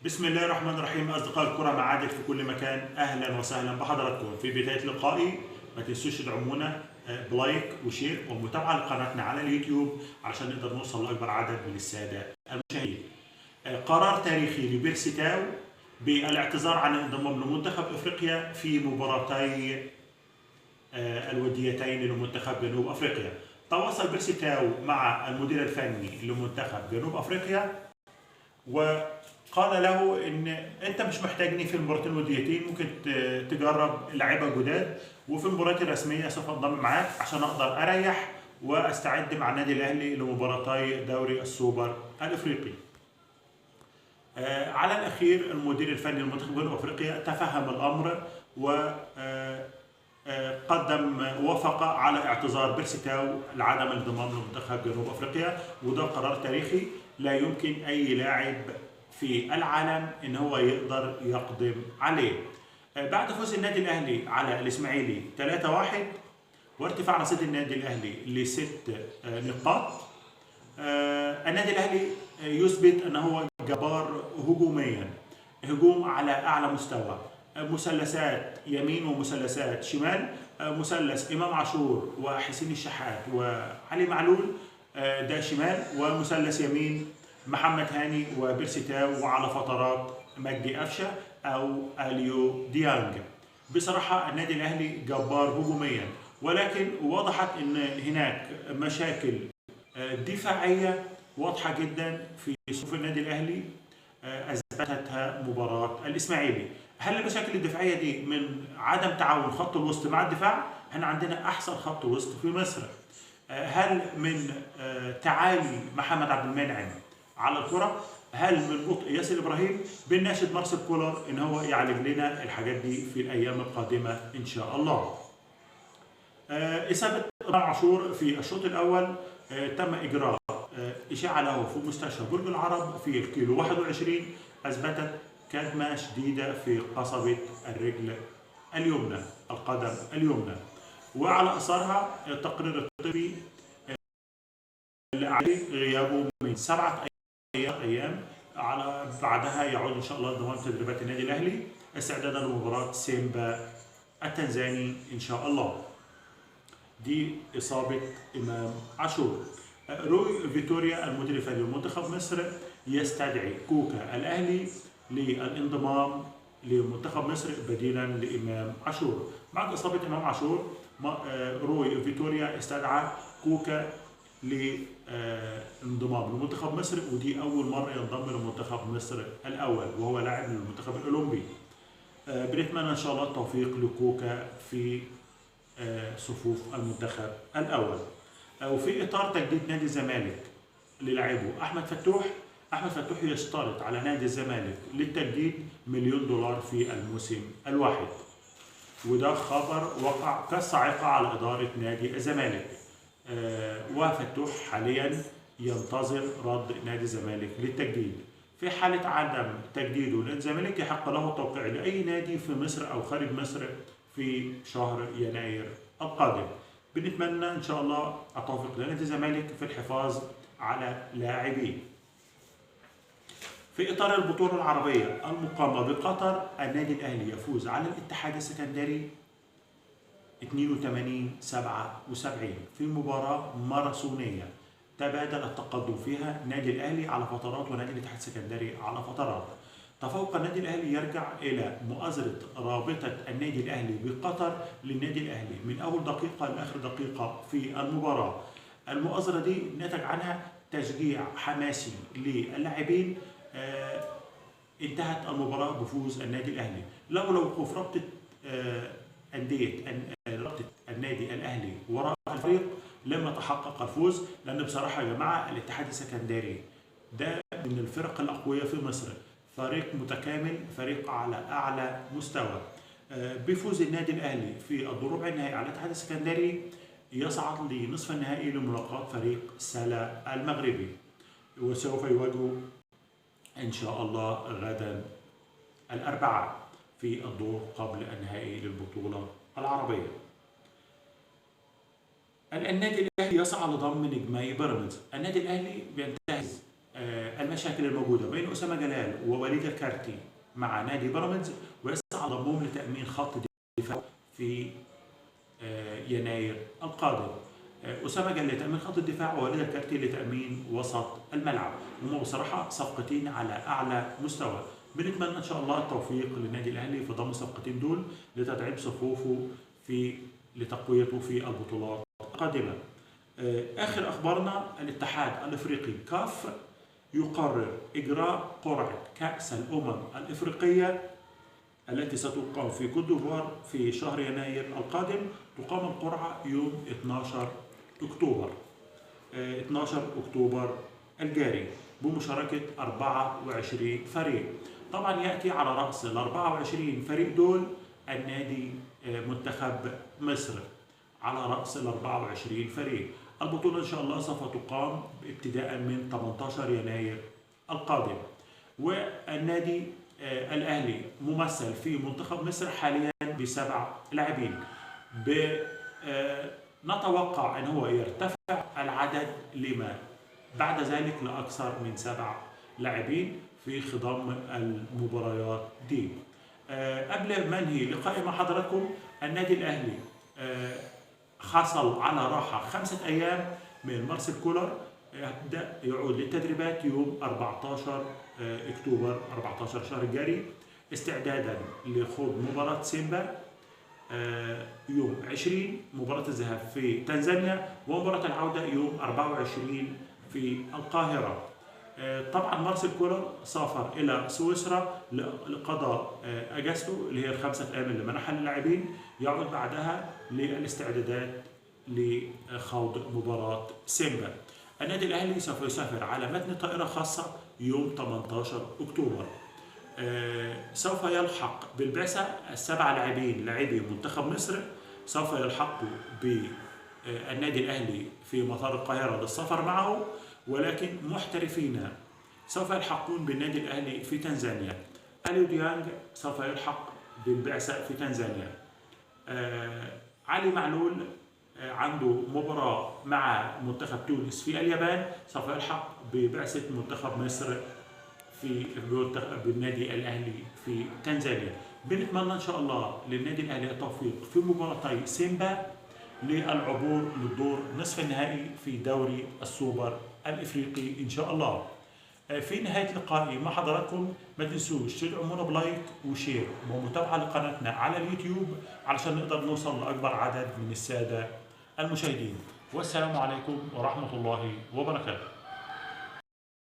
بسم الله الرحمن الرحيم. أصدقاء الكرة معادل في كل مكان، أهلا وسهلا بحضراتكم. في بداية لقائي ما تنسوش تدعمونا بلايك وشير ومتابعة لقناتنا على اليوتيوب عشان نقدر نوصل لأكبر عدد من السادة المشاهدين. قرار تاريخي لبيرسي تاو بالاعتذار عن الانضمام لمنتخب افريقيا في مباراتي الوديتين لمنتخب جنوب افريقيا. تواصل بيرسي تاو مع المدير الفني لمنتخب جنوب افريقيا وقال له ان انت مش محتاجني في المباراتين الوديتين، ممكن تجرب لعيبه جداد، وفي المباريات الرسميه سوف انضم معاك عشان اقدر اريح واستعد مع النادي الاهلي لمباراتي دوري السوبر الافريقي. على الاخير المدير الفني لمنتخب جنوب افريقيا تفهم الامر و وافق على اعتذار بيرسي تاو لعدم الانضمام لمنتخب جنوب افريقيا، وده قرار تاريخي لا يمكن اي لاعب في العالم ان هو يقدر يقدم عليه. بعد فوز النادي الاهلي على الاسماعيلي 3-1 وارتفاع رصيد النادي الاهلي ل6 نقاط، النادي الاهلي يثبت انه هو جبار هجوميا، هجوم على اعلى مستوى، مثلثات يمين ومثلثات شمال، مثلث امام عاشور وحسين الشحات وعلي معلول ده شمال، ومثلث يمين محمد هاني وبيرسي تاو، وعلى فترات مجدي قفشه او اليو ديانج. بصراحه النادي الاهلي جبار هجوميا، ولكن وضحت ان هناك مشاكل دفاعيه واضحه جدا في صفوف النادي الاهلي اثبتتها مباراه الاسماعيلي. هل المشاكل الدفاعيه دي من عدم تعاون خط الوسط مع الدفاع؟ احنا عندنا احسن خط وسط في مصر. هل من تعالي محمد عبد المنعم على الكره؟ هل من بطء ياسر ابراهيم؟ بنناشد مارسيل كولر ان هو يعالج لنا الحاجات دي في الايام القادمه ان شاء الله. اصابه امام عاشور في الشوط الاول تم اجراء اشاعه له في مستشفى برج العرب في الكيلو 21 اثبتت كدمه شديده في قصبه الرجل اليمنى، القدم اليمنى، وعلى اثرها التقرير الطبي اللي عليه غيابه من 7 ايام، على بعدها يعود ان شاء الله ضمان تدريبات النادي الاهلي استعدادا لمباراه سيمبا التنزاني ان شاء الله. دي اصابه امام عاشور. روي فيتوريا المدير الفني لمنتخب مصر يستدعي كوكا الاهلي للانضمام لمنتخب مصر بديلا لامام عاشور. بعد اصابه امام عاشور روي فيتوريا استدعى كوكا للانضمام لمنتخب مصر، ودي اول مره ينضم لمنتخب مصر الاول وهو لاعب للمنتخب الاولمبي. بنتمنى ان شاء الله التوفيق لكوكا في صفوف المنتخب الاول. وفي اطار تجديد نادي الزمالك للاعبه احمد فتوح يشترط على نادي الزمالك للتجديد $1,000,000 في الموسم الواحد، وده خبر وقع كالصاعقه على اداره نادي الزمالك. وفتوح حاليا ينتظر رد نادي الزمالك للتجديد. في حاله عدم تجديده لنادي الزمالك يحق له التوقيع لاي نادي في مصر او خارج مصر في شهر يناير القادم. بنتمنى ان شاء الله التوفيق لنادي الزمالك في الحفاظ على لاعبيه. في اطار البطوله العربيه المقامه بقطر، النادي الاهلي يفوز على الاتحاد السكندري 82-77 في مباراه ماراثونيه تبادل التقدم فيها نادي الاهلي على فترات ونادي الاتحاد السكندري على فترات. تفوق النادي الاهلي يرجع الى مؤازره رابطه النادي الاهلي بقطر للنادي الاهلي من اول دقيقه لاخر دقيقه في المباراه. المؤازره دي نتج عنها تشجيع حماسي للاعبين. انتهت المباراه بفوز النادي الاهلي. لولا وقوف رابطه رابطه النادي الاهلي وراء الفريق لما تحقق الفوز، لان بصراحه يا جماعه الاتحاد السكندري ده من الفرق الاقويه في مصر، فريق متكامل، فريق على اعلى مستوى. بفوز النادي الاهلي في الدور ربع النهائي على الاتحاد السكندري يصعد لنصف النهائي لملاقاه فريق سلا المغربي، وسوف يواجهوا ان شاء الله غدا الاربعاء في الدور قبل النهائي للبطوله العربيه. النادي الاهلي يسعى لضم نجمي بيراميدز. النادي الاهلي بينتهز المشاكل الموجودة بين أسامة جلال ووليد الكارتي مع نادي بيراميدز، ويسعى ضمهم لتأمين خط الدفاع في يناير القادم. أسامة جلال لتأمين خط الدفاع ووليد الكارتي لتأمين وسط الملعب. هم بصراحة صفقتين على أعلى مستوى. بنتمنى إن شاء الله التوفيق للنادي الأهلي في ضم الصفقتين دول لتدعيم صفوفه لتقويته في البطولات القادمة. آخر أخبارنا، الاتحاد الإفريقي كاف يقرر إجراء قرعة كأس الأمم الإفريقية التي ستقام في كوت ديفوار في شهر يناير القادم. تقام القرعة يوم 12 أكتوبر 12 أكتوبر الجاري بمشاركة 24 فريق. طبعا يأتي على رأس ال 24 فريق دول النادي منتخب مصر على رأس ال 24 فريق. البطولة إن شاء الله سوف تقام ابتداء من 18 يناير القادم. والنادي الأهلي ممثل في منتخب مصر حاليا ب7 لاعبين. نتوقع أن هو يرتفع العدد لما بعد ذلك لأكثر من 7 لاعبين في خضم المباريات دي. قبل ما انهي لقائي مع حضراتكم، النادي الأهلي حصل على راحة 5 أيام من مارسيل كولر. يبدأ يعود للتدريبات يوم 14 أكتوبر 14 شهر الجاري استعدادا لخوض مباراة سيمبا يوم 20 مباراة الذهاب في تنزانيا، ومباراة العودة يوم 24 في القاهرة. طبعا مارسيل كولر سافر إلى سويسرا لقضاء أجازته اللي هي ال5 أيام اللي منحها للاعبين، يعود بعدها للاستعدادات لخوض مباراة سيمبا. النادي الأهلي سوف يسافر على متن طائرة خاصة يوم 18 أكتوبر. سوف يلحق بالبعثة ال7 لاعبين لاعبي منتخب مصر، سوف يلحقوا بالنادي الأهلي في مطار القاهرة للسفر معه، ولكن محترفين سوف يلحقون بالنادي الأهلي في تنزانيا. أليو ديانج سوف يلحق بالبعثة في تنزانيا. علي معلول عنده مباراة مع منتخب تونس في اليابان، سوف يلحق ببعثة منتخب مصر بالنادي الأهلي في تنزانيا. بنتمنى إن شاء الله للنادي الأهلي التوفيق في مباراتي سيمبا للعبور للدور نصف النهائي في دوري السوبر الإفريقي إن شاء الله. في نهاية لقائي مع حضراتكم ما تنسوش تدعمونا بلايك وشير ومتابعة لقناتنا على اليوتيوب علشان نقدر نوصل لأكبر عدد من السادة المشاهدين. والسلام عليكم ورحمة الله وبركاته.